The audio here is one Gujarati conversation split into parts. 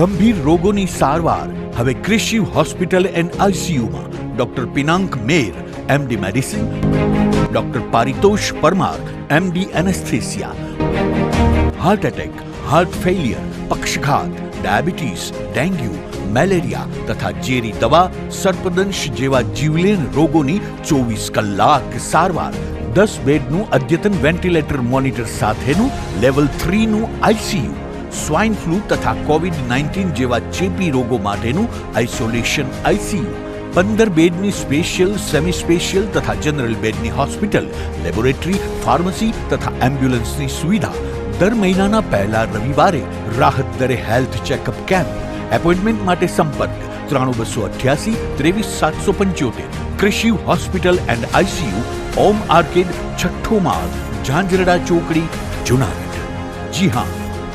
ગંભીર રોગોની સારવાર હવે ક્રિશિવ હોસ્પિટલ એન્ડ આઈસીયુમાં doctor Pinank Mer, MD medicine, doctor Paritosh Parmar, MD anaesthesia, heart attack, heart failure, પક્ષઘાત, ડાયાબિટીસ, ડેન્ગ્યુ, મેલેરિયા તથા ઝેરી દવા, સર્પદંશ જેવા જીવલેણ રોગોની 24 કલાક સારવાર, 10 બેડનું અદ્યતન વેન્ટિલેટર મોનિટર સાથેનું લેવલ 3નું આઈસીયુ, સ્વાઇન ફ્લૂ તથા કોવિડ-19 જેવા ચેપી રોગો માટેનું આઇસોલેશન આઈસીયુ, 15 બેડની સ્પેશિયલ, સેમી સ્પેશિયલ તથા જનરલ બેડની હોસ્પિટલ, લેબોરેટરી, ફાર્મસી તથા એમ્બ્યુલન્સની સુવિધા, દર મહિનાના પહેલા રવિવારે રાહત દરે હેલ્થ ચેકઅપ કેમ્પ. એપોઇન્ટમેન્ટ માટે સંપર્ક 9288 23775. Krishiv hospital and ICU, Om arcade, છઠ્ઠો માળ, ઝાંઝરડા ચોકડી, જુનાગઢ. જી હા,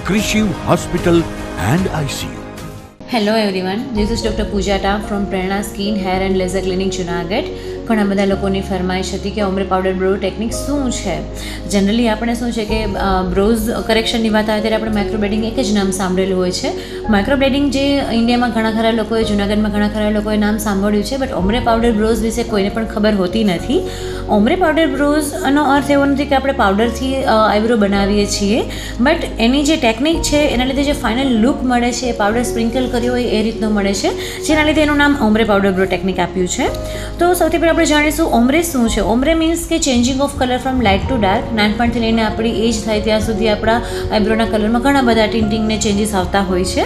Krishiv hospital and ICU. Hello everyone, this is doctor Pooja ટા from Prerna skin hair and laser clinic Junagadh. ઘણા બધા લોકોની ફરમાઈશ હતી કે ઓમ્બ્રે પાવડર બ્રો ટેકનિક શું છે. જનરલી આપણે શું છે કે બ્રોઝ કરેક્શનની વાત આવે ત્યારે આપણે માઇક્રોબ્લેડિંગ એક જ નામ સાંભળેલું હોય છે. માઇક્રોબ્લેડિંગ જે ઇન્ડિયામાં ઘણા ખરા લોકોએ, જુનાગઢમાં ઘણા ખરા લોકોએ નામ સાંભળ્યું છે, બટ ઓમ્બ્રે પાવડર બ્રોઝ વિશે કોઈને પણ ખબર હોતી નથી. ઓમ્બ્રે પાવડર બ્રોઝનો અર્થ એવો નથી કે આપણે પાવડરથી આઈબ્રો બનાવીએ છીએ, બટ એની જે ટેકનિક છે એના લીધે જે ફાઇનલ લુક મળે છે એ પાવડર સ્પ્રિંકલ કર્યો હોય એ રીતનો મળે છે, જેના લીધે એનું નામ ઓમ્બ્રે પાવડર બ્રો ટેકનિક આપ્યું છે. તો સૌથી પહેલાં આપણે જાણીશું ઓમ્બ્રે શું છે. ઓમ્બ્રે મીન્સ કે changing of colour from light two dark. નાનપણથી લઈને આપણી એજ થાય ત્યાં સુધી આપણા આઈબ્રોના કલરમાં ઘણા બધા ટિન્ટિંગને ચેન્જીસ આવતા હોય છે.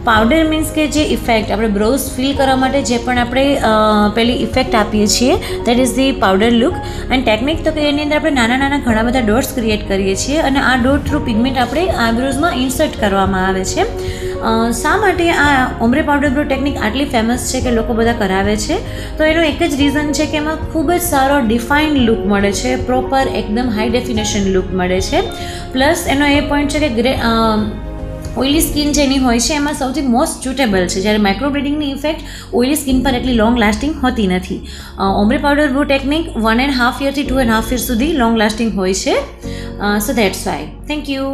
પાવડર મીન્સ કે જે ઇફેક્ટ આપણે બ્રોઝ ફિલ કરવા માટે જે પણ આપણે પેલી ઇફેક્ટ આપીએ છીએ, that is the powder look. And technique તો કે એની અંદર આપણે નાના નાના ઘણા બધા ડોટ્સ ક્રિએટ કરીએ છીએ અને આ ડોટ થ્રુ પિગમેન્ટ આપણે આઈબ્રોઝમાં ઇન્સર્ટ કરવામાં આવે છે. શા માટે આ ઓમ્બ્રે પાવડર બ્રો ટેકનિક આટલી ફેમસ છે કે લોકો બધા કરાવે છે? તો એનો એક જ રીઝન છે કે એમાં ખૂબ જ સારો ડિફાઇન્ડ લુક મળે છે, પ્રોપર એકદમ હાઈ ડેફિનેશન લુક મળે છે. પ્લસ એનો એ પોઈન્ટ છે કે ઓઇલી સ્કિન જેની હોય છે એમાં સૌથી મોસ્ટ સુટેબલ છે, જ્યારે માઇક્રોબ્લેડિંગની ઇફેક્ટ ઓઇલી સ્કિન પર એટલી લોંગ લાસ્ટિંગ હોતી નથી. Ombre powder bro technique 1.5 યરથી 2.5 year સુધી લોંગ લાસ્ટિંગ હોય છે. સો દેટ્સ વાય. Thank you.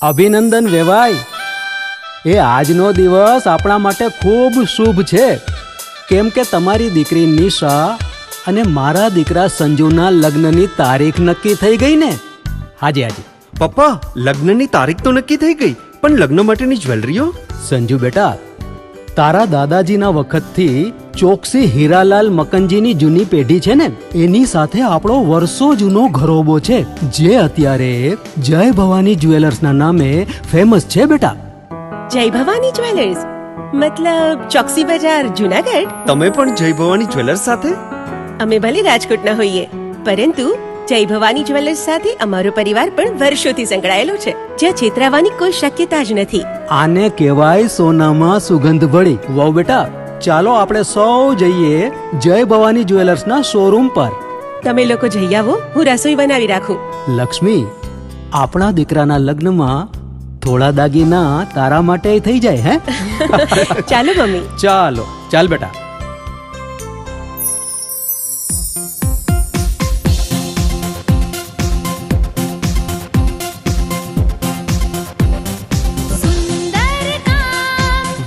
અભિનંદન વેવાઈ, એ આજનો દિવસ આપણા માટે ખૂબ શુભ છે, કેમ કે તમારી દીકરી નિશા અને મારા દીકરા સંજુના લગ્નની તારીખ નક્કી થઈ ગઈ ને. હાજી હાજી પપ્પા, લગ્નની તારીખ તો નક્કી થઈ ગઈ, પણ લગ્ન માટેની જ્વેલરીઓ? સંજુ બેટા, તારા દાદાજીના વખતથી ચોકસી હીરાલાલ મકનજીની જૂની પેઢી છે ને, એની સાથે આપણો વર્ષો જૂનો ઘરોબો છે, જે અત્યારે જય ભવાની જ્વેલર્સના નામે ફેમસ છે બેટા. જય ભવાની જ્વેલર્સ મતલબ ચોકસી બજાર, જુનાગઢ? તમે પણ જય ભવાની જ્વેલર્સ સાથે? અમે ભલે રાજકોટના હોઈએ, પરંતુ જય ભવાની જ્વેલર્સ સાથે અમારો પરિવાર પણ વર્ષોથી સંકળાયેલો છે, જ્યાં છેતરાવાની કોઈ શક્યતા જ નથી. આને કહેવાય સોનામાં સુગંધ ભળી. વાવ બેટા, ચાલો આપણે સૌ જઈએ જય ભવાની જ્વેલર્સના શોરૂમ પર. તમે લોકો જઈ આવો, હું રસોઈ બનાવી રાખું. લક્ષ્મી, આપણા દીકરાના લગ્નમાં થોડા દાગીના તારા માટે થઈ જાય. હે ચાલો મમ્મી. ચાલો ચાલ બેટા.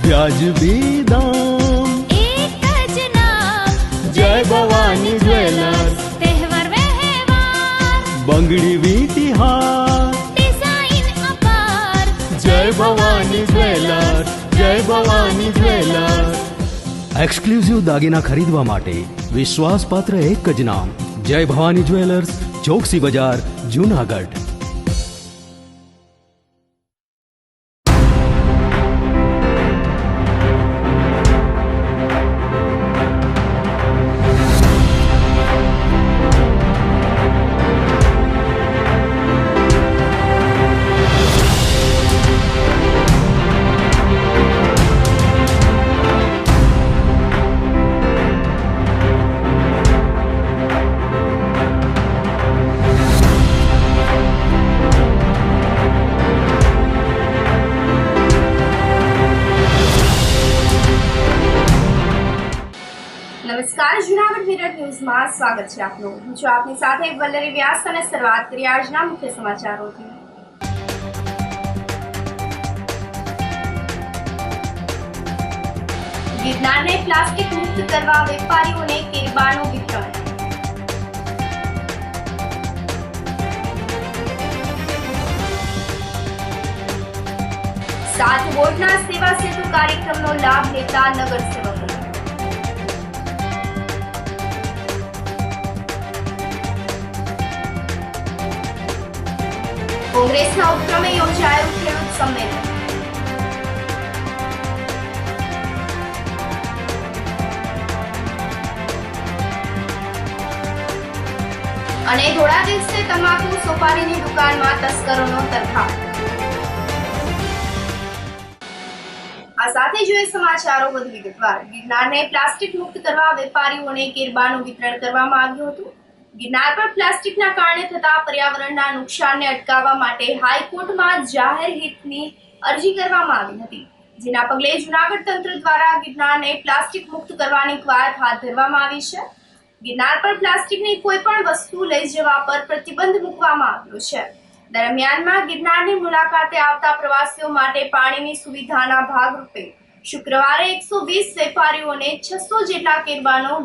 વ્યાજબી દામ, એક જ નામ, જય ભવાની જ્વેલર્સ. તહેવાર વ્યવહાર, બંગડી વીટી હાર, ડિઝાઇન અપાર, જય ભવાની જ્વેલર્સ, જય ભવાની જ્વેલર્સ. એક્સક્લુઝિવ દાગીના ખરીદવા માટે વિશ્વાસપાત્ર એક જ નામ, જય ભવાની જ્વેલર્સ, ચોકસી બજાર, જુનાગઢ. જુનાગઢ ન્યૂઝમાં સ્વાગત છે આપનું. હું છું આપની સાથે વલ્લરી વ્યાસ અને શરૂઆત કરીએ આજના મુખ્ય સમાચારોથી. ગિરનારને પ્લાસ્ટિક મુક્ત કરવા વેપારીઓને કેરબાનું વિતરણ. સાત વોર્ડના સેવા સેતુ કાર્યક્રમનો લાભ લેતા નગરસેવકો. કોંગ્રેસના ઉપક્રમે યોજાયું ખેડૂત સંમેલન. અને થોડા દિવસે તમાકુ સોપારીની દુકાનમાં તસ્કરોનો તરખાટ. આ સાથે જોઈએ સમાચારો વધુ વિગતવાર. ગિરનારને પ્લાસ્ટિક મુક્ત કરવા વેપારીઓને કેરબાનું વિતરણ કરવામાં આવ્યું હતું. ગિરનાર પર પ્લાસ્ટિકના કારણે થતા પર્યાવરણના નુકસાનને અટકાવવા માટે હાઈકોર્ટમાં જાહેર હિતની અરજી કરવામાં આવી હતી, જેના પગલે જુનાગઢ તંત્ર દ્વારા ગિરનારને પ્લાસ્ટિક મુક્ત કરવાની કવાયત હાથ ધરવામાં આવી છે. ગિરનાર પર પ્લાસ્ટિકની કોઈ પણ વસ્તુ લઈ જવા પર પ્રતિબંધ મૂકવામાં આવ્યો છે. દરમિયાનમાં ગિરનારની મુલાકાતે આવતા પ્રવાસીઓ માટે પાણીની સુવિધાના ભાગરૂપે શુક્રવારે 120 વેપારીઓને 600 જેટલા કેરબાનો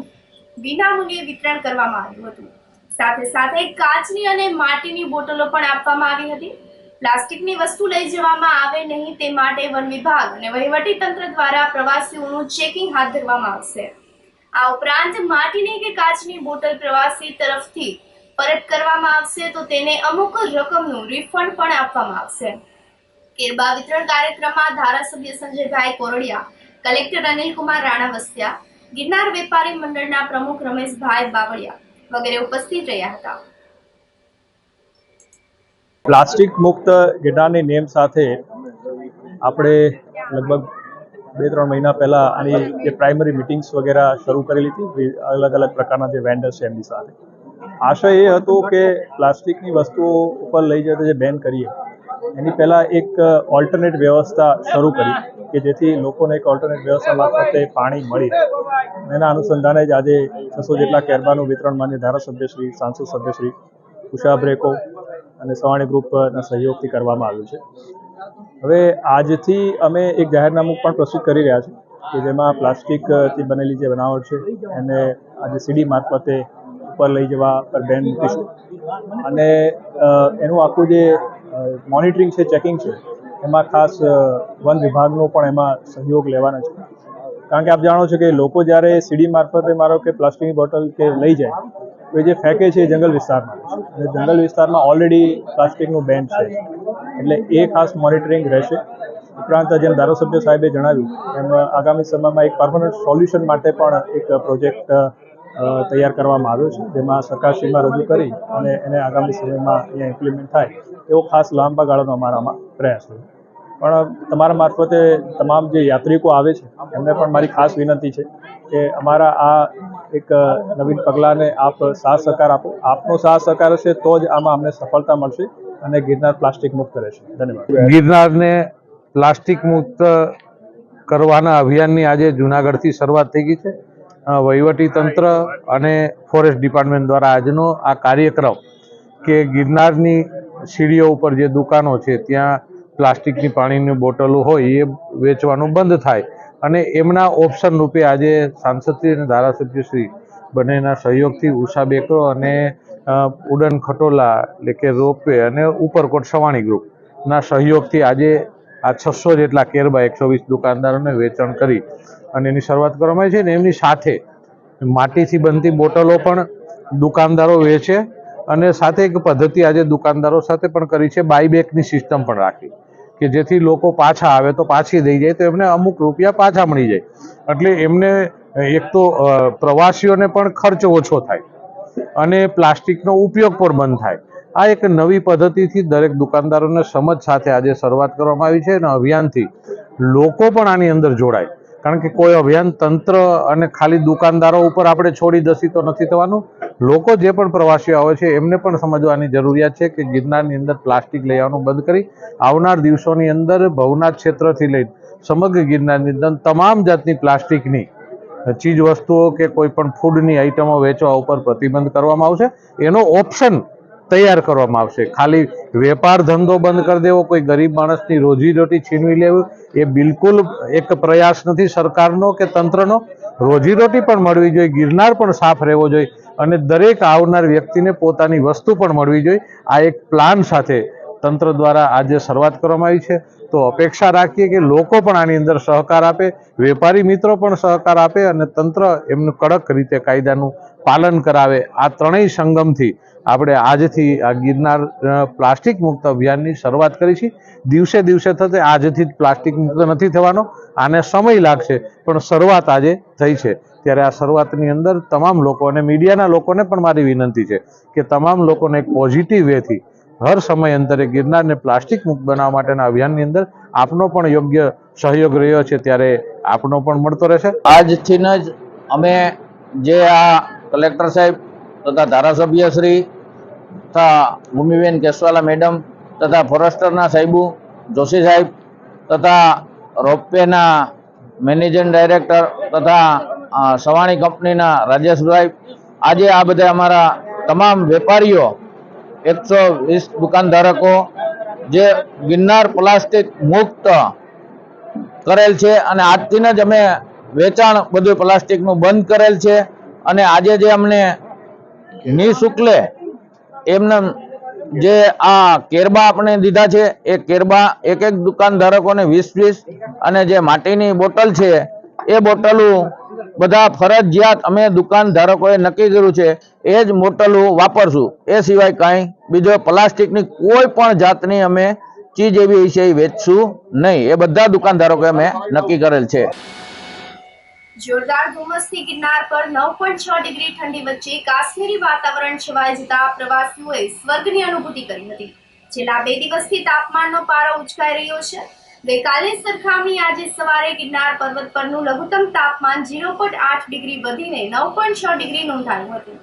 વિનામૂલ્યે વિતરણ કરવામાં આવ્યું હતું. સાથે સાથે કાચની અને માટીની બોટલો પણ આપવામાં આવી હતી. પ્લાસ્ટિકની વસ્તુ લઈ જવામાં આવે નહીં તે માટે વન વિભાગ અને વહીવટી તંત્ર દ્વારા પ્રવાસીઓનું ચેકિંગ હાથ ધરવામાં આવશે. આ ઉપરાંત માટીની કે કાચની બોટલ પ્રવાસી તરફથી પરત કરવામાં આવશે તો તેને અમુક રકમનું રિફંડ પણ આપવામાં આવશે. કેરબા વિતરણ કાર્યક્રમમાં ધારાસભ્ય સંજયભાઈ કોરડિયા, કલેક્ટર અનિલકુમાર રાણા વસ્યા, ગિરનાર વેપારી મંડળના પ્રમુખ રમેશભાઈ બાવળિયા વગેરે ઉપસ્થિત રહ્યા હતા. પ્લાસ્ટિક મુક્ત ગિરનારની નેમ સાથે આપણે લગભગ 2-3 મહિના પહેલાં આની જે પ્રાઇમરી મિટિંગ્સ વગેરે શરૂ કરેલી હતી અલગ અલગ પ્રકારના જે વેન્ડર્સ છે એમની સાથે. આશય એ હતો કે પ્લાસ્ટિકની વસ્તુઓ ઉપર લઈ જતા જે બેન કરીએ એની પહેલાં એક ઓલ્ટરનેટ વ્યવસ્થા શરૂ કરી કે જેથી લોકોને એક ઓલ્ટરનેટ વ્યવસ્થા મારફતે પાણી મળી. એના અનુસંધાને જ આજે 600 જેટલા કેરબાનું વિતરણ માન્ય ધારાસભ્યશ્રી, સાંસદ સભ્યશ્રી ઉષા બ્રેકો અને સવાણી ગ્રુપના સહયોગથી કરવામાં આવ્યું છે. હવે આજથી અમે એક જાહેરનામું પણ પ્રસ્તુત કરી રહ્યા છીએ કે જેમાં પ્લાસ્ટિકથી બનેલી જે બનાવટ છે એને આજે સીડી મારફતે ઉપર લઈ જવા પર બેન મૂકીશું. અને એનું આખું જે મોનિટરિંગ છે, ચેકિંગ છે, એમાં ખાસ વન વિભાગનો પણ એમાં સહયોગ લેવાનો છે. કારણ કે આપ જાણો છો કે લોકો જ્યારે સીડી મારફતે મારો કે પ્લાસ્ટિકની બોટલ કે લઈ જાય તો એ જે ફેંકે છે એ જંગલ વિસ્તારમાં છે અને જંગલ વિસ્તારમાં ઓલરેડી પ્લાસ્ટિકનું બેન છે, એટલે એ ખાસ મોનિટરિંગ રહેશે. ઉપરાંત જેમ ધારાસભ્ય સાહેબે જણાવ્યું એમ આગામી સમયમાં એક પરમનન્ટ સોલ્યુશન માટે પણ એક પ્રોજેક્ટ તૈયાર કરવામાં આવ્યો છે, જેમાં સરકારશ્રીમાં રજૂ કરી અને એને આગામી સમયમાં અહીંયા ઇમ્પ્લિમેન્ટ થાય એવો ખાસ લાંબા ગાળાનો અમારામાં પ્રયાસ છે. પણ તમારા મારફતે તમામ જે યાત્રિકો આવે છે એમને પણ મારી ખાસ વિનંતી છે કે અમારા આ એક નવીન પગલાંને આપ સાથ સહકાર આપો. આપનો સાથ સહકાર હશે તો જ આમાં અમને સફળતા મળશે અને ગિરનાર પ્લાસ્ટિક મુક્ત રહેશે. ધન્યવાદ. ગિરનારને પ્લાસ્ટિક મુક્ત કરવાના અભિયાનની આજે જૂનાગઢથી શરૂઆત થઈ ગઈ છે. વહીવટી તંત્ર અને ફોરેસ્ટ ડિપાર્ટમેન્ટ દ્વારા આજનો આ કાર્યક્રમ કે ગિરનારની સીડીઓ ઉપર જે દુકાનો છે ત્યાં પ્લાસ્ટિકની પાણીની બોટલો હોય એ વેચવાનું બંધ થાય અને એમના ઓપ્શન રૂપે આજે સાંસદશ્રી અને ધારાસભ્યશ્રી બંનેના સહયોગથી ઉષા બેકરો અને ઉડન ખટોલા એટલે કે રોપવે અને ઉપરકોટ સવાણી ગ્રુપના સહયોગથી આજે આ 600 જેટલા કેરબા 120 દુકાનદારોને વેચાણ કરી અને એની શરૂઆત કરવામાં આવી છે. ને એમની સાથે માટીથી બનતી બોટલો પણ દુકાનદારો વેચે અને સાથે એક પદ્ધતિ આજે દુકાનદારો સાથે પણ કરી છે, બાયબેકની સિસ્ટમ પણ રાખી કે જેથી લોકો પાછા આવે તો પાછી દઈ જાય તો એમને અમુક રૂપિયા પાછા મળી જાય. એટલે એમને એક તો પ્રવાસીઓને પણ ખર્ચ ઓછો થાય અને પ્લાસ્ટિકનો ઉપયોગ પણ બંધ થાય. આ એક નવી પદ્ધતિથી દરેક દુકાનદારોને સમજ સાથે આજે શરૂઆત કરવામાં આવી છે અને અભિયાનથી લોકો પણ આની અંદર જોડાય. કારણ કે કોઈ અભિયાન તંત્ર અને ખાલી દુકાનદારો ઉપર આપણે છોડી દસી તો નથી થવાનું. લોકો જે પણ પ્રવાસીઓ આવે છે એમને પણ સમજવાની જરૂરિયાત છે કે ગિરનારની અંદર પ્લાસ્ટિક લઈ આવવાનું બંધ કરી આવનાર દિવસોની અંદર ભવનાથ ક્ષેત્રથી લઈને સમગ્ર ગિરનારની અંદર તમામ જાતની પ્લાસ્ટિકની ચીજ વસ્તુઓ કે કોઈ પણ ફૂડની આઇટમો વેચવા ઉપર પ્રતિબંધ કરવામાં આવશે. એનો ઓપ્શન તૈયાર કરવામાં આવશે. ખાલી વેપાર ધંધો બંધ કરી દેવો, કોઈ ગરીબ માણસની રોજીરોટી છીનવી લેવું, એ બિલકુલ એક પ્રયાસ નથી સરકારનો કે તંત્રનો. રોજીરોટી પણ મળવી જોઈએ, ગિરનાર પણ સાફ રહેવો જોઈએ અને દરેક આવનાર વ્યક્તિને પોતાની વસ્તુ પણ મળવી જોઈએ. આ એક પ્લાન સાથે તંત્ર દ્વારા આજે શરૂઆત કરવામાં આવી છે. તો અપેક્ષા રાખીએ કે લોકો પણ આની અંદર સહકાર આપે, વેપારી મિત્રો પણ સહકાર આપે અને તંત્ર એમનું કડક રીતે કાયદાનું પાલન કરાવે. આ ત્રણેય સંગમથી આપણે આજથી આ ગિરનાર પ્લાસ્ટિક મુક્ત અભિયાનની શરૂઆત કરી છે. દિવસે દિવસે થશે, આજથી જ પ્લાસ્ટિક મુક્ત નથી થવાનો, આને સમય લાગશે, પણ શરૂઆત આજે થઈ છે. ત્યારે આ શરૂઆતની અંદર તમામ લોકો અને મીડિયાના લોકોને પણ મારી વિનંતી છે કે તમામ લોકોને એક પોઝિટિવ વેથી હર સમય અંતરે ગિરનારને પ્લાસ્ટિક મુક્ત બનાવવા માટેના અભિયાનની અંદર આપનો પણ યોગ્ય સહયોગ રહ્યો છે, ત્યારે આપનો પણ મળતો રહેશે. આજથી જ અમે જે આ કલેક્ટર સાહેબ તથા ધારાસભ્ય શ્રી તથા ભૂમિબેન કેશવાલા મેડમ તથા ફોરેસ્ટરના સાહેબુ જોશી સાહેબ તથા રોપવેના મેનેજિંગ ડાયરેક્ટર તથા સવાણી કંપનીના રાજેશભાઈ, આજે આ બધા અમારા તમામ વેપારીઓ 120 દુકાનધારકો જે ગિરનાર પ્લાસ્ટિક મુક્ત કરેલ છે અને આજથી જ અમે વેચાણ બધું પ્લાસ્ટિકનું બંધ કરેલ છે. અને આજે જે અમને નિઃશુલ્કે એમને જે આ કેરબા આપણે દીધા છે, એ કેરબા એક દુકાનધારકોને 20 અને જે માટીની બોટલ છે એ બોટલો બધા ફરજિયાત અમે દુકાનધારકોએ નક્કી કર્યું છે એ જ બોટલો વાપરશું. એ સિવાય કાંઈ બીજો પ્લાસ્ટિકની કોઈ પણ જાતની અમે ચીજ એવી છે એ વેચશું નહીં. એ બધા દુકાનધારકોએ અમે નક્કી કરેલ છે. જોરદાર ધુમ્મસથી ગિરનાર પર 9.6 ડિગ્રી ઠંડી વચ્ચે કાશ્મીરી વાતાવરણ છવાઈ જતા પ્રવાસીઓએ સ્વર્ગની અનુભૂતિ કરી હતી. છેલ્લા 2 દિવસથી તાપમાનનો પારો ઉંચકાઈ રહ્યો છે. ગઈકાલે સરખામણી આજે સવારે ગિરનાર પર્વત પરનું લઘુત્તમ તાપમાન 0.8 ડિગ્રી વધીને 9.6 ડિગ્રી નોંધાયું હતું.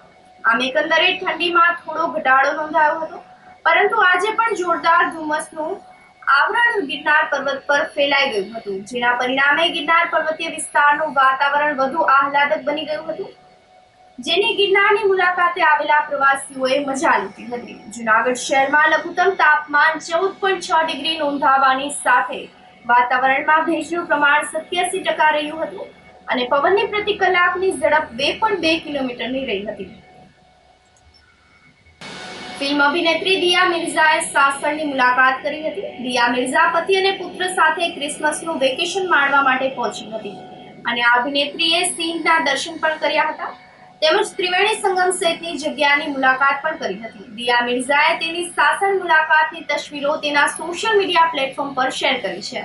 આમ એકંદરે ઠંડીમાં થોડો ઘટાડો નોંધાયો હતો, પરંતુ આજે પણ જોરદાર ધુમ્મસનું આવરણ ગિરનાર પર્વત પર ફેલાઈ ગયું હતું, જેના પરિણામે ગિરનાર પર્વતીય વિસ્તારનું વાતાવરણ વધુ આહલાદક બની ગયું હતું, જેની ગિરનારની મુલાકાતે આવેલા પ્રવાસીઓએ મજા લીધી હતી. જૂનાગઢ શહેરમાં લઘુત્તમ તાપમાન 14.6 ડિગ્રી નોંધાવાની સાથે વાતાવરણમાં ભેજનું પ્રમાણ 87% રહ્યું હતું અને પવનની પ્રતિ કલાકની ઝડપ 2.2 કિલોમીટરની રહી હતી. ફિલ્મ અભિનેત્રી દિયા મિર્ઝાએ સાસણની મુલાકાત કરી હતી. દિયા મિર્ઝા પતિ અને પુત્ર સાથે ક્રિસમસનું વેકેશન માણવા માટે પહોંચી હતી અને આ અભિનેત્રીએ સિંહના દર્શન પણ કર્યા હતા, તેમજ ત્રિવેણી સંગમ સહિતની જગ્યાની મુલાકાત પણ કરી હતી. દિયા મિર્ઝાએ તેની સાસણ મુલાકાતની તસવીરો તેના સોશિયલ મીડિયા પ્લેટફોર્મ પર શેર કરી છે.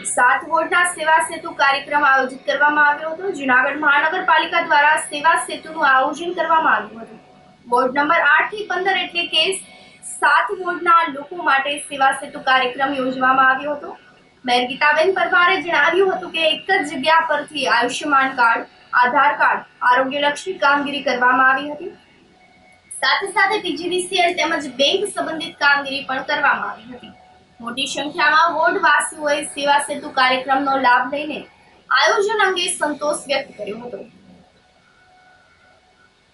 7 વોર્ડના સેવા સેતુ કાર્યક્રમ આયોજિત કરવામાં આવ્યો હતો. જૂનાગઢ મહાનગરપાલિકા દ્વારા સેવા સેતુનું આયોજન કરવામાં આવ્યું હતું. વોર્ડ નંબર 8 થી 15 એટલે કે 7 વોર્ડના લોકો માટે સેવા સેતુ કાર્યક્રમ યોજવામાં આવ્યો હતો. મેયર ગીતાબેન પરમારે જણાવ્યું હતું કે એક જ જગ્યા પરથી આયુષ્યમાન કાર્ડ, આધાર કાર્ડ, આરોગ્યલક્ષી કામગીરી કરવામાં આવી હતી. સાથે સાથે પીજીવીસીએલ તેમજ બેંક સંબંધિત કામગીરી પણ કરવામાં આવી હતી. મોટી સંખ્યામાં વોર્ડવાસીઓએ સેવા સેતુ કાર્યક્રમનો લાભ લઈને આયોજન અંગે સંતોષ વ્યક્ત કર્યો હતો.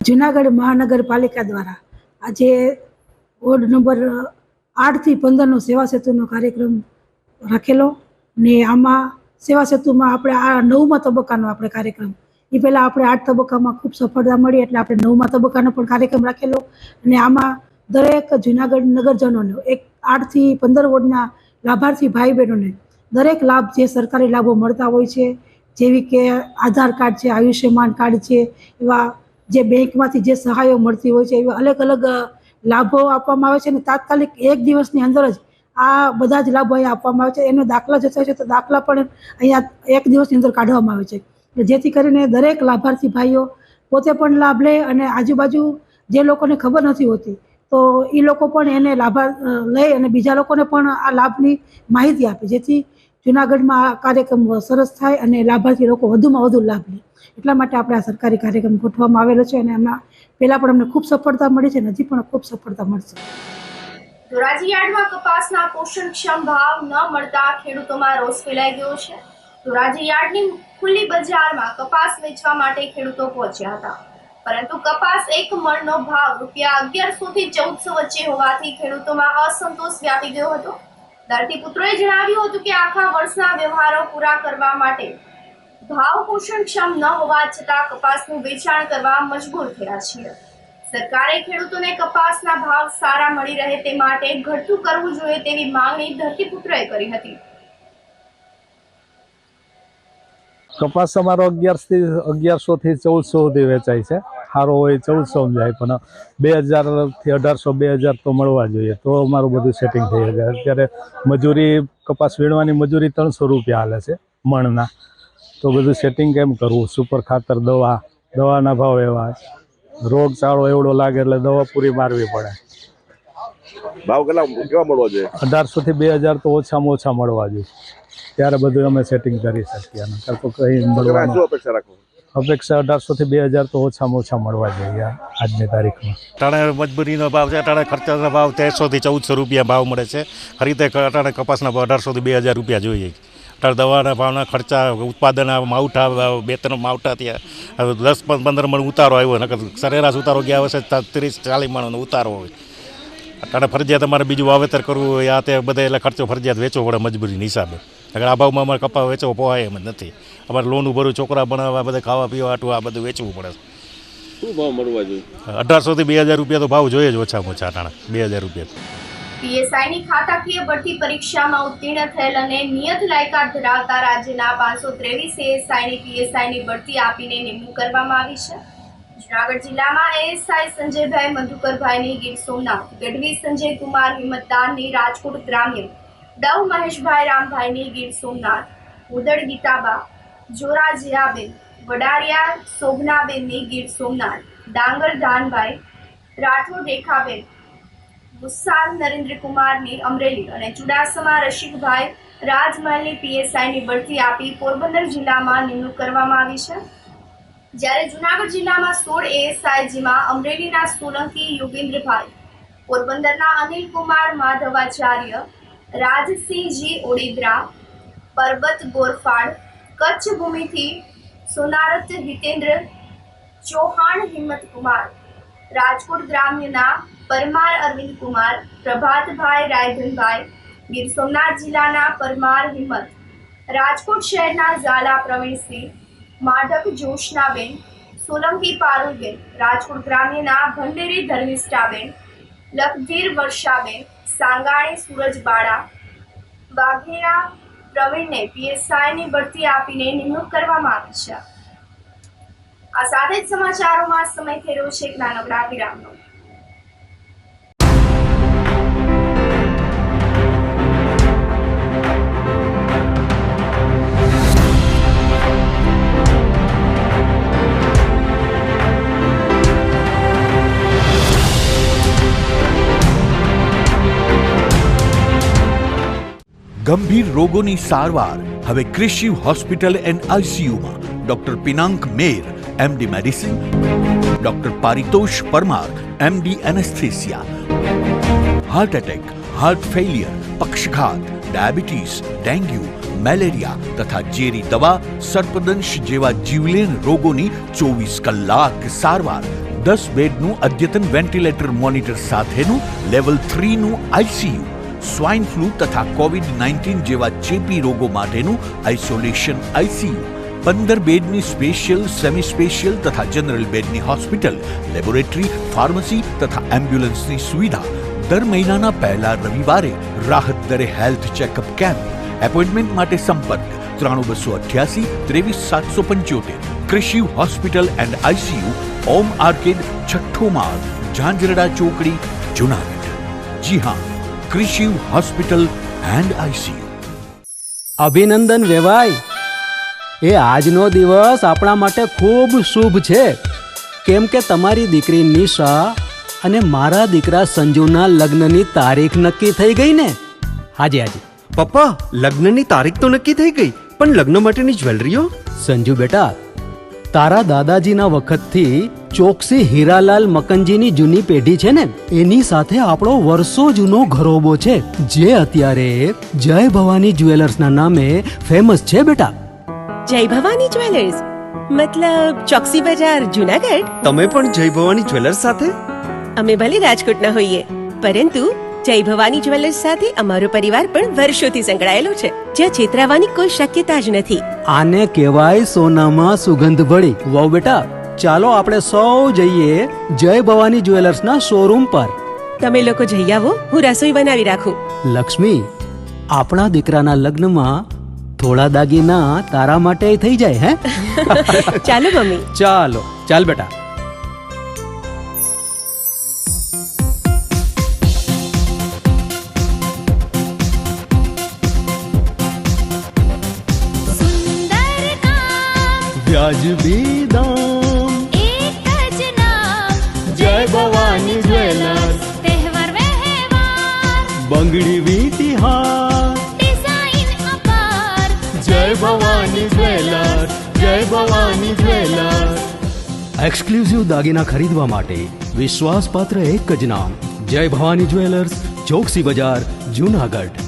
જૂનાગઢ મહાનગરપાલિકા દ્વારા આજે વોર્ડ નંબર 8 થી 15નો સેવા સેતુનો કાર્યક્રમ રાખેલો ને આમાં સેવા સેતુમાં આપણે આ 9મા તબક્કાનો આપણે કાર્યક્રમ, એ પહેલાં આપણે 8 તબક્કામાં ખૂબ સફળતા મળી એટલે આપણે 9મા તબક્કાનો પણ કાર્યક્રમ રાખેલો અને આમાં દરેક જૂનાગઢ નગરજનોને 8 થી 15 વોર્ડના લાભાર્થી ભાઈ બહેનોને દરેક લાભ જે સરકારી લાભો મળતા હોય છે, જેવી કે આધાર કાર્ડ છે, આયુષ્યમાન કાર્ડ છે, એવા જે બેંકમાંથી જે સહાયો મળતી હોય છે એવા અલગ અલગ લાભો આપવામાં આવે છે અને તાત્કાલિક 1 દિવસની અંદર જ આ બધા જ લાભો અહીંયા આપવામાં આવે છે. એનો દાખલા જતા છે તો દાખલા પણ અહીંયા 1 દિવસની અંદર કાઢવામાં આવે છે, જેથી કરીને દરેક લાભાર્થી ભાઈઓ પોતે પણ લાભ લે અને આજુબાજુ જે લોકોને ખબર નથી હોતી તો એ લોકો પણ એને લાભ લઈ અને બીજા લોકોને પણ આ લાભની માહિતી આપે, જેથી જૂનાગઢમાં આ કાર્યક્રમ સરસ થાય અને લાભાર્થી લોકો વધુમાં વધુ લાભ લે. એટલા માટે આપણે આ સરકારી કાર્યક્રમ ગોઠવવામાં આવેલો છે અને એમાં પહેલાં પણ અમને ખૂબ સફળતા મળી છે અને હજી પણ ખૂબ સફળતા મળશે. ધોરાજી યાર્ડમાં કપાસના પોષણક્ષમ ભાવ ન મળતા ખેડૂતોમાં રોષ ફેલાઈ ગયો છે. ધોરાજી યાર્ડની ખુલ્લી બજારમાં કપાસ વેચવા માટે ખેડૂતો પહોંચ્યા હતા, પરંતુ કપાસ એક મણનો ભાવ રૂપિયા 1100 થી 1400 વચ્ચે હોવાથી ખેડૂતોમાં અસંતોષ વ્યાપી ગયો હતો. ધરતીપુત્રોએ જણાવ્યું હતું કે આખા વર્ષના વ્યવહારો પૂરા કરવા માટે ભાવ પોષણક્ષમ ન હોવા છતાં કપાસનું વેચાણ કરવા મજબૂર થયા છીએ. સરકારે ખેડૂતોને કપાસના ભાવ સારા મળી રહે તે માટે ઘટતું કરવું જોઈએ તેવી માંગણી ધરતીપુત્રોએ કરી હતી. કપાસ અમારો 1100 થી 1400 સુધી વેચાય છે. સારો હોય 1400 જાય, પણ 2000 થી 1800 2000 તો મળવા જોઈએ, તો અમારું બધું સેટિંગ થઈ જાય. અત્યારે મજૂરી, કપાસ વીણવાની મજૂરી 300 રૂપિયા હાલે છે મણના, તો બધું સેટિંગ કેમ કરવું? સુપર ખાતર, દવાના ભાવ એવા, રોગચાળો એવડો લાગે એટલે દવા પૂરી મારવી પડે. ભાવ કેવા મળવા જોઈએ? 1800 થી 2000 તો ઓછામાં ઓછા મળવા જોઈએ, ત્યારે બધું અમે સેટિંગ કરી શકીએ. તો કંઈ મળવાનું અપેક્ષા 1800 થી 2000 તો ઓછામાં ઓછા મળવા જોઈએ આજની તારીખમાં. અટાણે મજબૂરીનો ભાવ છે, અટાણે ખર્ચાના ભાવ 1300 થી 1400 રૂપિયા ભાવ મળે છે. ખરીદે અટાણે કપાસના ભાવ 1800 થી 2000 રૂપિયા જોઈએ. અટાણે દવાના ભાવના ખર્ચા, ઉત્પાદન માવઠા 2-3 માવઠા થયા, 10-15 મણ ઉતારો આવ્યો, નકર સરેરાશ ઉતારો ગયા વર્ષે 30-40 મણનો ઉતારો હોય. અટાણે ફરજિયાત અમારે બીજું વાવેતર કરવું હોય આ તે બધા, એટલે ખર્ચો ફરજિયાત વેચવો પડે મજબૂરીના હિસાબે. નકર આ ભાવમાં અમારે કપા વેચવો પોહાય એમ જ નથી. અમારે લોન ભરવું, છોકરા ભણાવવા, બધા ખાવા પીવા આટલું આ બધું વેચવું પડે. શું ભાવ મળવા જોઈએ? 1800 થી 2000 રૂપિયા તો ભાવ જોઈએ જ ઓછામાં ઓછા. અટાણે 2000 રૂપિયા. પીએસઆઈની ખાતાકીય ભરતી પરીક્ષામાં ઉત્તીર્ણ થયેલ અને નિયત લાયકાત ધરાવતા રાજ્યના 523 એએસઆઈની પીએસઆઈની ભરતી આપીને નિમણૂક કરવામાં આવી છે. જૂનાગઢ જિલ્લામાં એએસઆઈ સંજયભાઈ મધુકરભાઈની ગીર સોમનાથ, ગઢવી સંજયકુમાર હિંમતદાનની રાજકોટ ગ્રામ્ય, ડવ મહેશભાઈ રામભાઈની ગીર સોમનાથ, ઉદડ ગીતાબા, જોરા જયાબેન, વડારિયા શોભનાબેનની ગીર સોમનાથ, ડાંગર ધાનભાઈ, રાઠોડ રેખાબેન, ગુસ્સાલ નરેન્દ્રકુમારની અમરેલી અને ચુડાસમા રશિકભાઈ રાજમહેલની પીએસઆઈની ભરતી આપી પોરબંદર જિલ્લામાં નિમણૂક કરવામાં આવી છે. જ્યારે જૂનાગઢ જિલ્લામાં 16 એએસઆઈ, જેમાં અમરેલીના સોલંકી યોગેન્દ્રભાઈ, પોરબંદરના અનિલકુમાર માધવાચાર્ય, રાજસિંહજી ઓડેદરા, પરબત ગોરફાડ, કચ્છ ભૂમિથી સોનારત હિતેન્દ્ર ચૌહાણ હિંમતકુમાર, રાજકોટ ગ્રામ્યના પરમાર અરવિંદકુમાર, પ્રભાતભાઈ રાયધનભાઈ, ગીર સોમનાથ જિલ્લાના પરમાર હિંમત, રાજકોટ શહેરના ઝાલા પ્રવીણસિંહ, માઢક જોશનાબેન, સોલંકી પારુલબેન, રાજકોટ ગ્રામ્યના ભંડેરી ધર્મિષ્ઠાબેન, લખધીર વર્ષાબેન, સાંગાણી સૂરજબાળા, વાઘેરા પ્રવીણને પીએસઆઈની ભરતી આપીને નિમણૂક કરવામાં આવી છે. આ સાથે જ સમાચારોમાં સમય થઈ રહ્યો છે એક નાનકડા વિરામનો. ગંભીર રોગોની સારવાર હવે કૃષિ હોસ્પિટલ એન્ડ આઈસીયુમાં doctor Pinank Mer, MD medicine, doctor Paritosh Parmar, MD anaesthesia, heart attack, heart failure, પક્ષઘાત, ડાયાબિટીસ, ડેન્ગ્યુ, મેલેરિયા તથા ઝેરી દવા, સર્પદંશ જેવા જીવલેણ રોગોની 24 કલાક સારવાર, 10 બેડનું અદ્યતન વેન્ટિલેટર મોનિટર સાથેનું લેવલ 3નું આઈસીયુ, સ્વાઇન ફ્લૂ તથા કોવિડ-19 જેવા ચેપી રોગો માટેનું આઇસોલેશન આઈસીયુ, 15 બેડની સ્પેશિયલ, સેમી સ્પેશિયલ તથા જનરલ બેડની હોસ્પિટલ, લેબોરેટરી, ફાર્મસી તથા એમ્બ્યુલન્સની સુવિધા, દર મહિનાના પહેલા રવિવારે રાહત દરે હેલ્થ ચેકઅપ કેમ્પ. એપોઇન્ટમેન્ટ માટે સંપર્ક 9288 23775. કૃષિ hospital and ICU, Om arcade, છઠ્ઠો માળ, ઝાંઝરડા ચોકડી, જુનાગઢ. જી હા, કૃષિ હોસ્પિટલ એન્ડ આઈસીયુ. અભિનંદન વેવાય, એ આજનો દિવસ આપણા માટે ખૂબ શુભ છે, કેમ કે તમારી દીકરી નિશા અને મારા દીકરા સંજુના લગ્નની તારીખ નક્કી થઈ ગઈ ને. હાજી હાજી પપ્પા, લગ્નની તારીખ તો નક્કી થઈ ગઈ, પણ લગ્ન માટેની જ્વેલરીઓ? સંજુ બેટા, તારા દાદાજીના વખતથી ચોકસી હીરાલાલ મકનજીની જૂની પેઢી છે ને, એની સાથે આપણો વર્ષો જૂનો ઘરોબો છે, જે અત્યારે જય ભવાની જ્વેલર્સના નામે ફેમસ છે બેટા. જય ભવાની જ્વેલર્સ, મતલબ ચોકસી બજાર જુનાગઢ. તમે પણ જય ભવાની જ્વેલર્સ સાથે? અમે ભલે રાજકોટના હોઈએ, પરંતુ જય ભવાની જ્વેલર્સ સાથે અમારો પરિવાર પણ વર્ષોથી સંકળાયેલો છે, જ્યાં છેતરાવાની કોઈ શક્યતા જ નથી. આને કહેવાય સોનામાં સુગંધ ભળી. વાવ બેટા, ચાલો આપણે સૌ જઈએ જય ભવાની જ્વેલર્સના શોરૂમ પર. તમે લોકો જઈ આવો, હું રસોઈ બનાવી રાખું. લક્ષ્મી, આપણા દીકરાના લગ્નમાં થોડા દાગીના તારા માટે થઈ જાય હે? ચાલો મમ્મી. ચાલો ચાલ બેટા. વ્યાજબી દામ, એક જ નામ, જય ભવાની જ્વેલર્સ. તહેવાર વ્યવહાર, બંગડી વીટી હાર, ડિઝાઇન અપાર, જય ભવાની જ્વેલર્સ, જય ભવાની જ્વેલર્સ. એક્સક્લુઝિવ દાગીના ખરીદવા માટે વિશ્વાસપાત્ર એક જ નામ, જય ભવાની જ્વેલર્સ, ચોકસી બજાર, જુનાગઢ.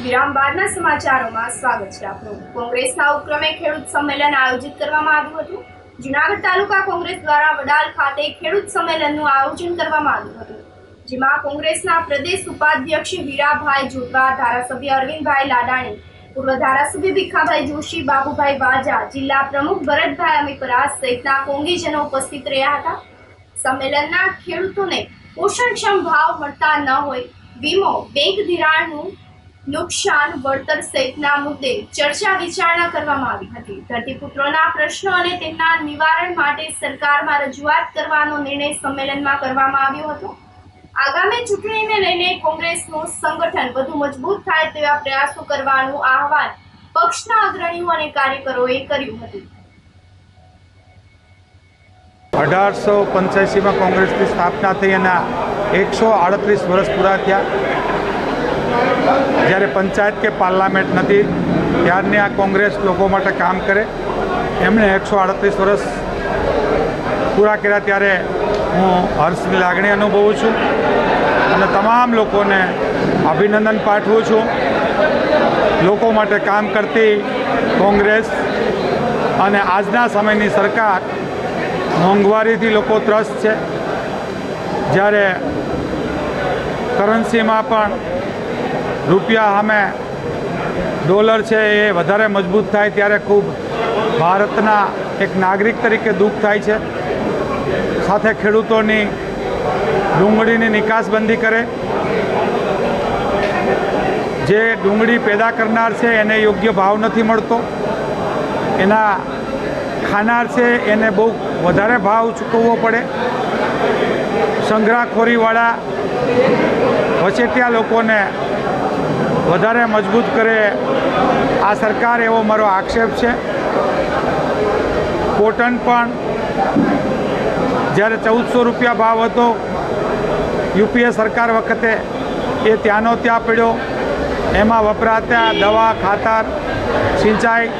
વિરામ બાદના સમાચારોમાં સ્વાગત છે આપનું. કોંગ્રેસના ઉપક્રમે ખેડૂત સંમેલન આયોજિત કરવામાં આવ્યું હતું. જુનાગઢ તાલુકા કોંગ્રેસ દ્વારા વડાલ ખાતે ખેડૂત સંમેલનનું આયોજન કરવામાં આવ્યું હતું, જેમાં કોંગ્રેસના પ્રદેશ ઉપાધ્યક્ષ વીરાભાઈ જોધવા, ધારાસભ્ય અરવિંદભાઈ લાડાણી, પૂર્વ ધારાસભ્ય ભીખાભાઈ જોશી, બાબુભાઈ વાજા, જિલ્લા પ્રમુખ ભરતભાઈ અમીપરા સહિતના કોંગીજનો ઉપસ્થિત રહ્યા હતા. સંમેલનના ખેડૂતોને પોષણક્ષમ ભાવ મળતા ન હોય, વીમો, બેંક ધિરાણનું નુકસાન વળતર સહિતના મુદ્દે ચર્ચા વિચારણા કરવામાં આવી હતી. ધરતીપુત્રોના પ્રશ્નો અને તેમના નિવારણ માટે સરકારમાં રજૂઆત કરવાનો નિર્ણય સંમેલનમાં કરવામાં આવ્યો હતો. આગામી ચૂંટણીને લઈને કોંગ્રેસનું સંગઠન વધુ મજબૂત થાય તેવા પ્રયાસો કરવાનું આહવાન પક્ષના અગ્રણીઓ અને કાર્યકરોએ કર્યું હતું. 1885માં કોંગ્રેસની સ્થાપના થઈ અને 138 વર્ષ પૂરા થયા. જ્યારે પંચાયત કે પાર્લામેન્ટ નથી ત્યારની આ કોંગ્રેસ લોકો માટે કામ કરે. એમણે 138 વર્ષ પૂરા કર્યા ત્યારે હું હર્ષની લાગણી અનુભવું છું અને તમામ લોકોને અભિનંદન પાઠવું છું. લોકો માટે કામ કરતી કોંગ્રેસ અને આજના સમયની સરકાર મોંઘવારીથી લોકો ત્રસ્ત છે. જ્યારે કરન્સીમાં પણ રૂપિયા સામે ડોલર છે એ વધારે મજબૂત થાય ત્યારે ખૂબ ભારતના એક નાગરિક તરીકે દુઃખ થાય છે. સાથે ખેડૂતોની ડુંગળીની નિકાસબંધી કરે. જે ડુંગળી પેદા કરનાર છે એને યોગ્ય ભાવ નથી મળતો, એના ખાનાર છે એને બહુ વધારે ભાવ ચૂકવવો પડે. સંગ્રહખોરીવાળા વચેટિયા લોકોને વધારે મજબૂત કરે આ સરકાર, એવો મારો આક્ષેપ છે. કોટન પણ જ્યારે 1400 રૂપિયા ભાવ હતો યુપીએ સરકાર વખતે એ ત્યાંનો ત્યાં પડ્યો. એમાં વપરાતા દવા, ખાતર, સિંચાઈ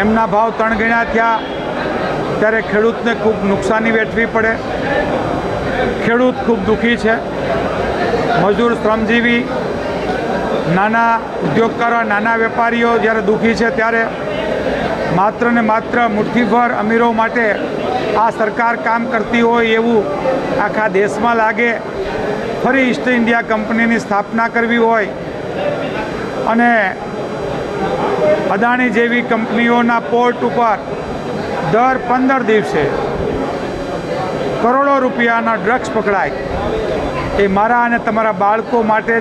એમના ભાવ 3 ગણા થયા. ત્યારે ખેડૂતને ખૂબ નુકસાની વેઠવી પડે. ખેડૂત ખૂબ દુઃખી છે. મજૂર, શ્રમજીવી, નાના ઉદ્યોગકારો, નાના વેપારીઓ જ્યારે દુઃખી છે ત્યારે માત્ર ને માત્ર મુઠ્ઠીભર અમીરો માટે આ સરકાર કામ કરતી હોય એવું આખા દેશમાં લાગે. ફરી ઈસ્ટ ઇન્ડિયા કંપનીની સ્થાપના કરવી હોય અને અદાણી જેવી કંપનીઓના પોર્ટ ઉપર દર 15 દિવસે કરોડો રૂપિયાના ડ્રગ્સ પકડાય. એ મારા અને તમારા બાળકો માટે જ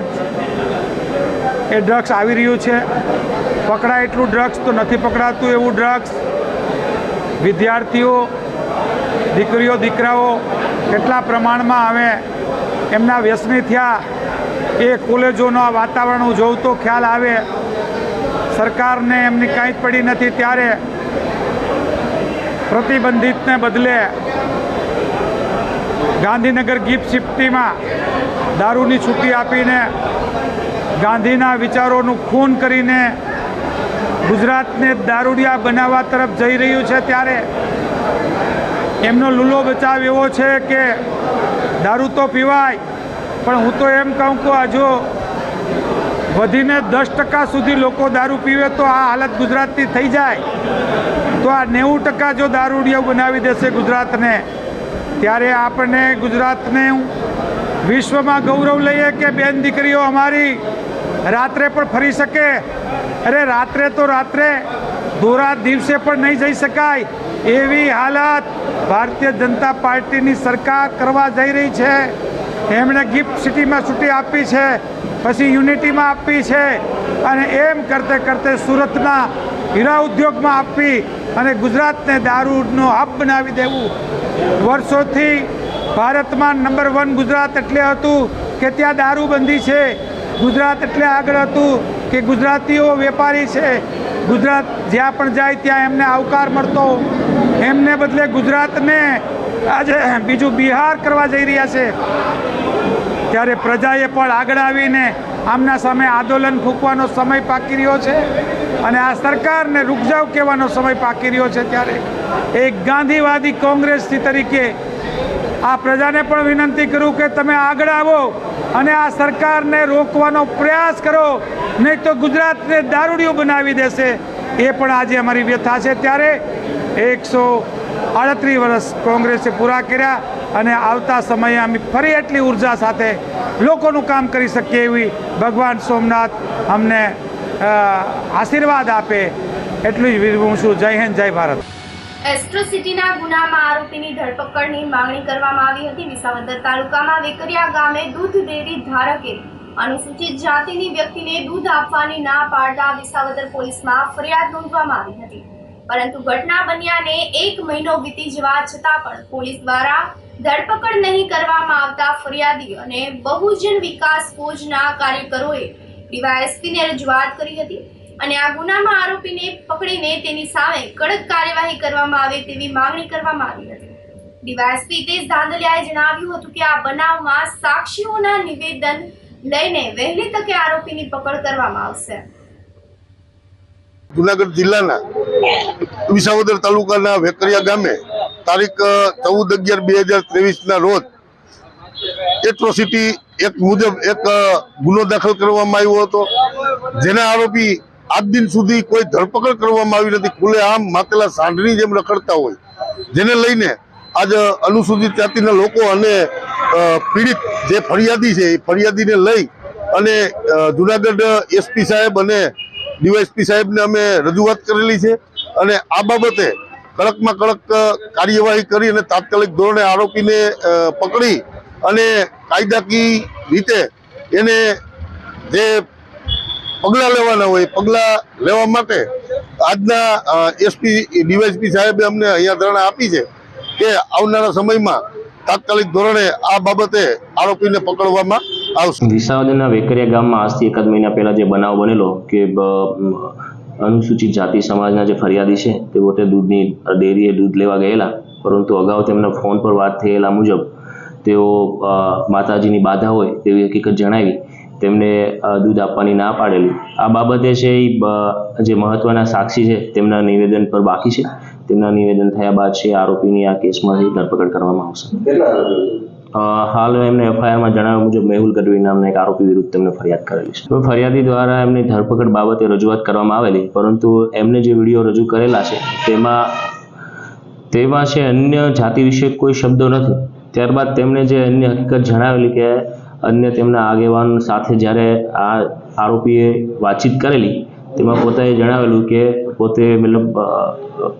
એ ડ્રગ્સ આવી રહ્યું છે. પકડાય એટલું ડ્રગ્સ તો નથી પકડાતું એવું ડ્રગ્સ વિદ્યાર્થીઓ, દીકરીઓ, દીકરાઓ કેટલા પ્રમાણમાં હવે એમના વ્યસની થયા એ કોલેજોનું વાતાવરણ હું જોઉં તો ખ્યાલ આવે. સરકારને એમની કાંઈ જ પડી નથી ત્યારે પ્રતિબંધિતને બદલે ગાંધીનગર ગિફ્ટ સિટીમાં દારૂની છૂટી આપીને ગાંધીના વિચારોનું ખૂન કરીને ગુજરાતને દારૂડિયા બનાવવા તરફ જઈ રહ્યું છે, ત્યારે એમનો લૂલો બચાવ એવો છે કે દારૂ તો પીવાય, પણ હું તો એમ કહું કે હજુ વધીને 10% સુધી લોકો દારૂ પીવે તો આ હાલત ગુજરાતની થઈ જાય, તો આ 90% જો દારૂડિયા બનાવી દેશે ગુજરાતને, ત્યારે આપણને ગુજરાતને વિશ્વમાં ગૌરવ લઈએ કે બેન દીકરીઓ અમારી રાત્રે પણ ફરી શકે. અરે રાત્રે તો રાત્રે, ધોરા દિવસે પણ નહીં જઈ શકાય એવી હાલત ભારતીય જનતા પાર્ટીની સરકાર કરવા જઈ રહી છે. એમણે ગિફ્ટ સિટીમાં છૂટી આપી છે, પછી યુનિટીમાં આપી છે, અને એમ કરતે કરતે સુરતના હીરા ઉદ્યોગમાં આપી અને ગુજરાતને દારૂનો હબ બનાવી દેવું. વર્ષોથી ભારતમાં નંબર 1 ગુજરાત એટલે હતું કે ત્યાં દારૂબંધી છે. ગુજરાત એટલે આગળ હતું કે ગુજરાતીઓ વેપારી છે. ગુજરાત જ્યાં પણ જાય ત્યાં એમને આવકાર મળતો. એમને બદલે ગુજરાતને આજે બીજું બિહાર કરવા જઈ રહ્યા છે. ત્યારે પ્રજાએ પણ આગળ આવીને આમના સામે આંદોલન ફૂંકવાનો સમય પાકી રહ્યો છે, અને આ સરકારને રૂક જાવ કહેવાનો સમય પાકી રહ્યો છે. ત્યારે એક ગાંધીવાદી કોંગ્રેસી તરીકે આ પ્રજાને પણ વિનંતી કરું કે તમે આગળ આવો અને આ સરકારને રોકવાનો પ્રયાસ કરો, નહીં તો ગુજરાતને દારૂડિયું બનાવી દેશે. એ પણ આજે અમારી વ્યથા છે. ત્યારે 138 વર્ષ કોંગ્રેસે પૂરા કર્યા, અને આવતા સમયે અમે ફરી એટલી ઉર્જા સાથે લોકોનું કામ કરી શકીએ એવી ભગવાન સોમનાથ અમને આશીર્વાદ આપે, એટલું જ વિનવું છું. જય હિન્દ, જય ભારત. એસ્ટ્રોસિટીના ગુનામાં આરોપીની ધરપકડની માંગણી કરવામાં આવી હતી. વિસાવદર તાલુકામાં વેકરિયા ગામે દૂધ ડેરી ધારકે અનુસૂચિત જાતિની વ્યક્તિને દૂધ આપવાની ના પાડતા વિસાવદર પોલીસમાં ફરિયાદ નોંધવામાં આવી હતી, પરંતુ ઘટના બન્યાને 1 મહિનો વીતી જવા છતાં પણ પોલીસ દ્વારા ધરપકડ નહીં કરવામાં આવતા ફરિયાદી અને બહુજન વિકાસ ફોજના કાર્યકરોએ ડીવાયએસપીને રજૂઆત કરી હતી, અને આ ગુનામાં આરોપીને પકડીને તેની સામે કડક કાર્યવાહી કરવામાં આવે તેવી માંગણી કરવામાં આવી હતી. ડીવાયએસપી હિતેશ ધાંધલિયાએ જણાવ્યું હતું કે આ બનાવમાં સાક્ષીઓના નિવેદન લઈને વહેલી તકે આરોપીની પકડ કરવામાં આવશે. જુનાગઢ જિલ્લાના વિસાવદર તાલુકાના વેકરિયા ગામે તારીખ 14/11/2023 રોજ એટ્રોસિટી એક્ટ મુજબ એક ગુનો દાખલ કરવામાં આવ્યો હતો, જેના આરોપી આજ દિન સુધી કોઈ ધરપકડ કરવામાં આવી નથી. ખુલ્લેઆમ માતેલા સાંઢની જેમ રખડતા હોય, જેને લઈને આજ અનુસૂચિત જાતિના લોકો અને પીડિત જે ફરિયાદી છે એ ફરિયાદીને લઈ અને જુનાગઢ એસપી સાહેબ અને ડીવાયએસપી સાહેબને અમે રજૂઆત કરેલી છે, અને આ બાબતે કડકમાં કડક કાર્યવાહી કરી અને તાત્કાલિક ધોરણે આરોપીને પકડી અને કાયદાકીય રીતે એને જે પગલાં લેવાના હોય પગલાં લેવા માટે આજના એસપી ડીવાયએસપી સાહેબે અમને અહીંયા ધારણા આપી છે કે આવનારા સમયમાં તાત્કાલિક ધોરણે આ બાબતે આરોપીને પકડવામાં આવશે. વિસાવદરના વેકરિયા ગામમાં આજથી 1 મહિના પહેલા જે બનાવ બનેલો કે અનુસૂચિત જાતિ સમાજના જે ફરિયાદી છે તે પોતે દૂધની ડેરીએ દૂધ લેવા ગયેલા, પરંતુ અગાઉ તેમના ફોન પર વાત થયેલા મુજબ તેઓ માતાજીની બાધા હોય તેવી હકીકત જણાવી તેમને દૂધ આપવાની ના પાડેલી. આ બાબતે છે જે મહત્વના સાક્ષી છે તેમના નિવેદન પર બાકી છે. તેમના નિવેદન થયા બાદ છે આરોપીની આ કેસમાંથી ધરપકડ કરવામાં આવશે. હાલ એમને એફઆઈઆરમાં જણાવ્યા મુજબ મેહુલ ગઢવી નામના એક આરોપી વિરુદ્ધ તેમને ફરિયાદ કરેલી છે. ફરિયાદી દ્વારા એમની ધરપકડ બાબતે રજૂઆત કરવામાં આવેલી, પરંતુ એમને જે વિડીયો રજૂ કરેલા છે તેમાં છે અન્ય જાતિ વિશે કોઈ શબ્દો નથી. ત્યારબાદ તેમણે જે અન્ય હકીકત જણાવેલી કે અન્ય તેમના આગેવાન સાથે જ્યારે આ આરોપીએ વાતચીત કરેલી તેમાં પોતાએ જણાવેલું કે પોતે મતલબ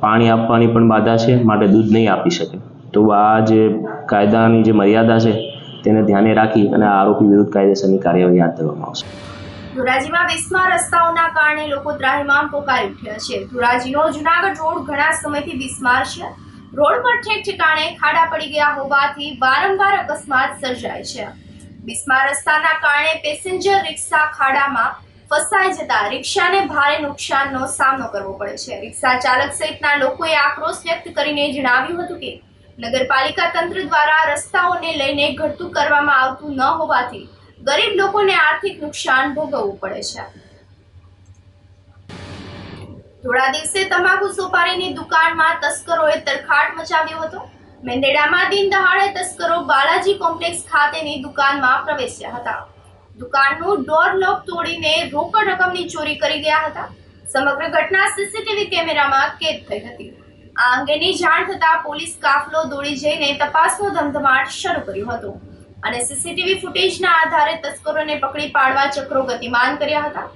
પાણી આપવાની પણ બાધા છે, માટે દૂધ નહીં આપી શકે. તો આ જે કાયદાની જે મર્યાદા છે તેને ધ્યાને રાખી અને આરોપી વિરુદ્ધ કાયદેસરની કાર્યવાહી હાથ ધરવામાં આવશે. ધોરાજીમાં બિસ્માર રસ્તાઓના કારણે લોકો ત્રાહિમામ પોકારી ઉઠ્યા છે. ધોરાજીનો જુનાગઢ રોડ ઘણા સમયથી બિસ્માર છે. રોડ પર ઠેક ઠેકાણે ખાડા પડી ગયા હોવાથી વારંવાર અકસ્માત સર્જાય છે. બિસ્માર રસ્તાના કારણે પેસેન્જર રિક્ષા ખાડામાં ફસાઈ જતા રિક્ષાને ભારે નુકસાનનો સામનો કરવો પડે છે. રિક્ષા ચાલક સહિતના લોકોએ આક્રોશ વ્યક્ત કરીને જણાવ્યું હતું કે નગરપાલિકા તંત્ર દ્વારા રસ્તાઓને લઈને ઘટતું કરવામાં આવતું ન હોવાથી ગરીબ લોકોને આર્થિક નુકસાન ભોગવવું પડે છે. થોડા દિવસે તમાકુ સોપારીની દુકાનમાં તસ્કરોએ તરખાટ મચાવ્યો હતો. મેંદરડામાં દિન દહાડે તસ્કરો બાલાજી કોમ્પ્લેક્સ ખાતેની દુકાનમાં પ્રવેશ્યા હતા. દુકાનનું ડોર લોક તોડીને રોકડ રકમની ચોરી કરી ગયા હતા. સમગ્ર ઘટના સીસીટીવી કેમેરામાં કેદ થઈ હતી. આ અંગેની જાણ થતાં પોલીસ કાફલો દોડી જઈને તપાસનો ધમધમાટ શરૂ કર્યો હતો અને સીસીટીવી ફૂટેજના આધારે તસ્કરોને પકડી પાડવા ચક્રો ગતિમાન કર્યા હતા.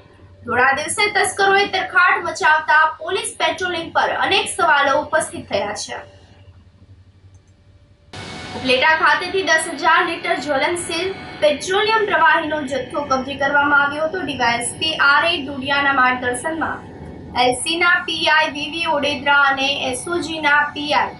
થોડા દિવસે તસ્કરોએ તરખાટ મચાવતા પોલીસ પેટ્રોલિંગ પર અનેક સવાલો ઉપસ્થિત થયા છે. ઉપલેટા ખાતેથી 10,000 લીટર જ્વલનશીલ પેટ્રોલિયમ પ્રવાહીનો જથ્થો કબજે કરવામાં આવ્યો હતો. ડીવાયએસપી આર.એ. ડુડિયાના માર્ગદર્શનમાં એલસીના પીઆઈ વીવી ઓડેદરા અને એસઓજીના પીઆઈ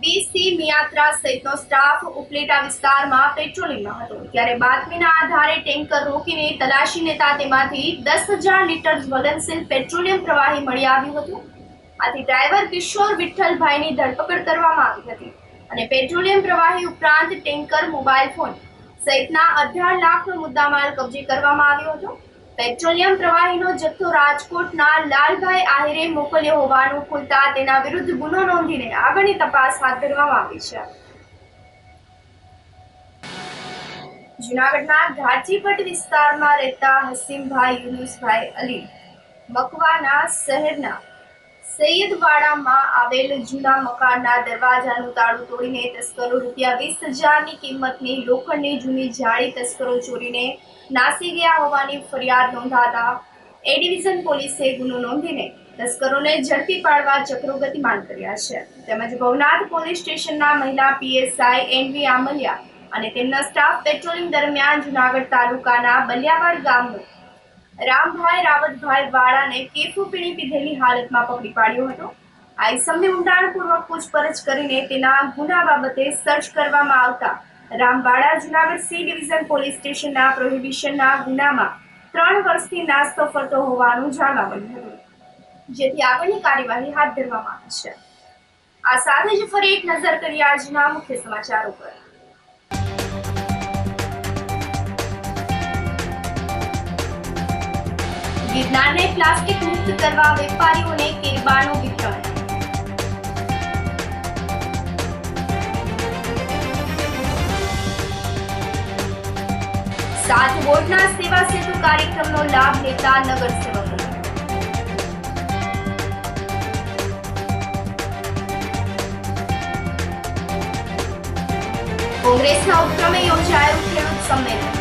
બીસી મિયાત્રા સહિતનો સ્ટાફ ઉપલેટા વિસ્તારમાં પેટ્રોલિંગમાં હતો. ત્યારે બાતમીના આધારે ટેન્કર રોકીને તલાશી લેતા તેમાંથી 10,000 લીટર જ્વલનશીલ પેટ્રોલિયમ પ્રવાહી મળી આવ્યું હતું. આથી ડ્રાઈવર કિશોર વિઠ્ઠલભાઈની ધરપકડ કરવામાં આવી હતી અને પેટ્રોલિયમ પ્રવાહી ઉપરાંત ટેન્કર, મોબાઈલ ફોન સહિતના 18 લાખનો મુદ્દામાલ કબજે કરવામાં આવ્યો હતો. પેટ્રોલિયમ પ્રવાહીનો જથ્થો રાજકોટના લાલભાઈ આહિરે મોકલ્યો હોવાનું ખુલતા તેના વિરુદ્ધ ગુનો નોંધીને આગળની તપાસ હાથ ધરવામાં આવી છે. જૂનાગઢના ઘાટીપટ વિસ્તારમાં રહેતા હસીમભાઈ યુનુસભાઈ અલી મકવાના શહેરના સૈયદવાડામાં આવેલ જૂના મકાનના દરવાજાનું તાળું તોડીને તસ્કરો ₹20,000ની કિંમતની લોખંડની જૂની જાળી તસ્કરો ચોરીને નાસી ગયા હોવાની ફરિયાદ નોંધાતા એ ડિવિઝન પોલીસે ગુનો નોંધીને તસ્કરોને ઝડપી પાડવા ચક્રો ગતિમાન કર્યા છે. તેમજ ભવનાથ પોલીસ સ્ટેશનના મહિલા પીએસઆઈ એનવી આમલિયા અને તેમના સ્ટાફ પેટ્રોલિંગ દરમિયાન જૂનાગઢ તાલુકાના બલિયાવાડ ગામનો રામભાઈ રાવતભાઈ વાળાને કેફુ પીણી પીધેલી હાલતમાં પકડી પાડ્યો હતો. આ ઇસમને ઊંડાણપૂર્વક પૂછપરછ કરીને તેના ગુના બાબતે સર્ચ કરવામાં આવતા રામવાડા જૂનાગઢ સી ડિવિઝન પોલીસ સ્ટેશનના પ્રોહિબિશનના ગુનામાં 3 વર્ષથી નાસ્તો ફરતો હોવાનું જાણવા મળ્યું હતું, જેથી આગળની કાર્યવાહી હાથ ધરવામાં આવી છે. આ સાથે જ ફરી એક નજર કરીએ આજના મુખ્ય સમાચારો પર. ગિરનારને પ્લાસ્ટિક મુક્ત કરવા વેપારીઓને કેરબાનું વિતરણ. સાત વોર્ડના સેવા સેતુ કાર્યક્રમનો લાભ લેતા નગરસેવકો. કોંગ્રેસના ઉપક્રમે યોજાયું ખેડૂત સંમેલન.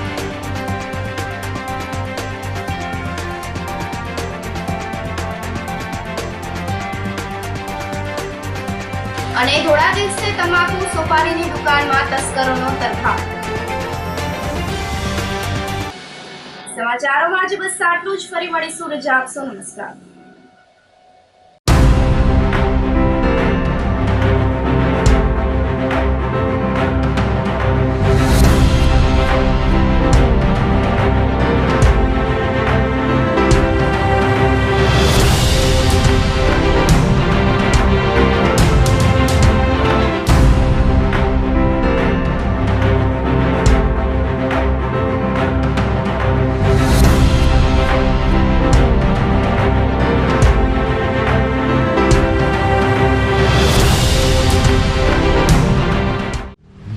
અને થોડા દિવસે તમાકુ સોપારીની દુકાનમાં તસ્કરોનો તરખાટ. સમાચારોમાં આજે બસ આટલું જ. ફરી મળીશું. રજા આપશો. નમસ્કાર.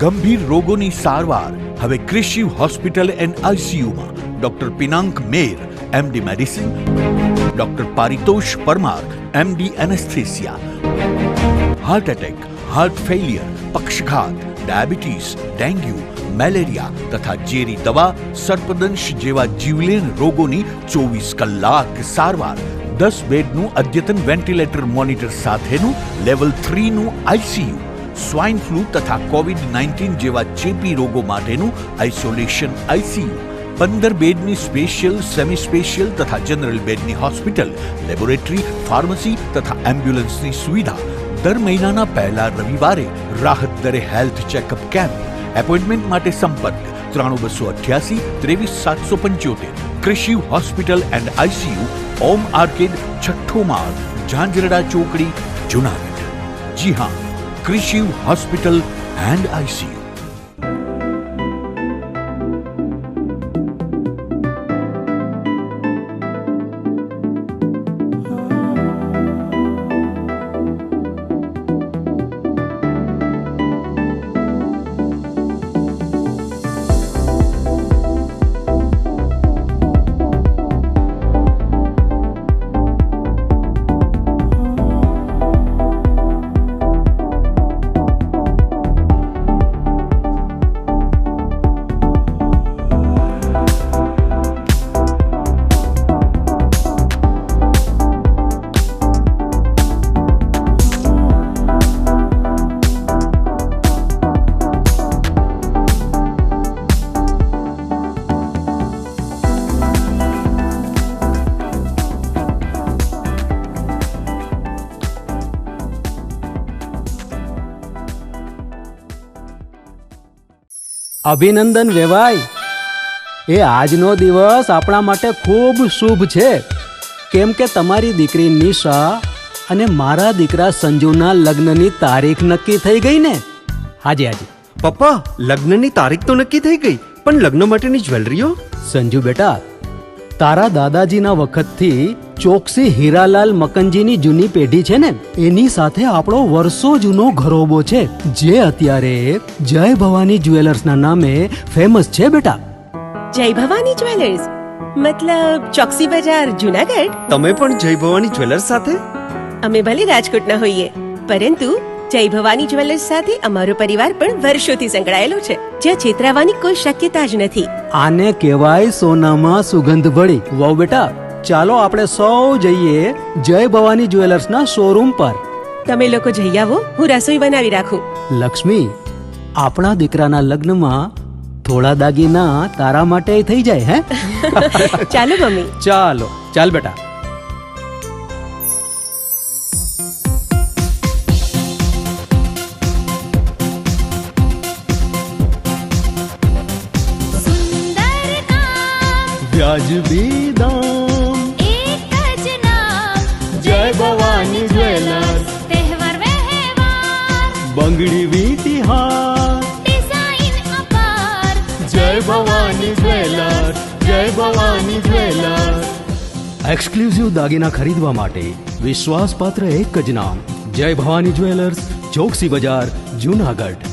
ગંભીર રોગોની સારવાર હવે કૃષિ હોસ્પિટલ એન્ડ આઈસીયુમાં doctor Pinank Mer MD medicine, doctor Paritosh Parmar MD anaesthesia, heart attack, heart failure, પક્ષઘાત, ડાયાબિટીસ, ડેન્ગ્યુ, મેલેરિયા તથા ઝેરી દવા, સર્પદંશ જેવા જીવલેણ રોગોની 24 કલાક સારવાર, 10 બેડનું અદ્યતન વેન્ટિલેટર મોનિટર સાથેનું લેવલ 3નું આઈસીયુ, સ્વાઇન ફ્લૂ તથા કોવિડ-19 જેવા ચેપી રોગો માટેનું આઇસોલેશન આઈસીયુ, 15 બેડની સ્પેશિયલ, સેમી સ્પેશિયલ તથા જનરલ બેડની હોસ્પિટલ, લેબોરેટરી, ફાર્મસી તથા એમ્બ્યુલન્સની સુવિધા. દર મહિનાના પહેલા રવિવારે રાહત દરે હેલ્થ ચેકઅપ કેમ્પ. એપોઇન્ટમેન્ટ માટે સંપર્ક 9288 23775. કૃષિ hospital and ICU, Om arcade, છઠ્ઠો માળ, ઝાંઝરડા ચોકડી, જૂનાગઢ. જી હા, Krishi Hospital and ICU. અભિનંદન વેવાઈ, એ આજનો દિવસ આપણા માટે ખૂબ શુભ છે, કેમ કે તમારી દીકરી નિશા અને મારા દીકરા સંજુના લગ્નની તારીખ નક્કી થઈ ગઈ ને. હાજી હાજી પપ્પા, લગ્નની તારીખ તો નક્કી થઈ ગઈ, પણ લગ્ન માટેની જ્વેલરીઓ? સંજુ બેટા, તારા દાદાજીના વખતથી ચોકસી હીરાલાલ મકનજીની જૂની પેઢી છે ને, એની સાથે આપણો વર્ષો જૂનો ઘરોબો છે, જે અત્યારે જય ભવાની જ્વેલર્સના નામે ફેમસ છે બેટા. જય ભવાની જ્વેલર્સ મતલબ ચોકસી બજાર જુનાગઢ? તમે પણ જય ભવાની જ્વેલર્સ સાથે? અમે ભલે રાજકોટના હોઈએ, પરંતુ જય ભવાની જ્વેલર્સ સાથે અમારો પરિવાર પણ વર્ષોથી સંકળાયેલો છે, જ્યાં છેતરાવાની કોઈ શક્યતા જ નથી. આને કહેવાય સોનામાં સુગંધ ભળી. વાવ બેટા, ચાલો આપણે સૌ જઈએ જય ભવાની જ્વેલર્સના શોરૂમ પર. તમે લોકો જઈ આવો, હું રસોઈ બનાવી રાખું. લક્ષ્મી, આપણા દીકરાના લગ્નમાં થોડા દાગીના તારા માટે થઈ જાય હે? ચાલો મમ્મી. ચાલો ચાલ બેટા. વ્યાજબી દામ, એક જ નામ, જય ભવાની જ્વેલર્સ. તહેવાર વ્યવહાર, બંગડી વીટી હાર, ડિઝાઇન અપાર, જય ભવાની જ્વેલર્સ, જય ભવાની જ્વેલર્સ. એક્સક્લુઝિવ દાગીના ખરીદવા માટે વિશ્વાસપાત્ર એક જ નામ, જય ભવાની જ્વેલર્સ, ચોકસી બજાર, જુનાગઢ.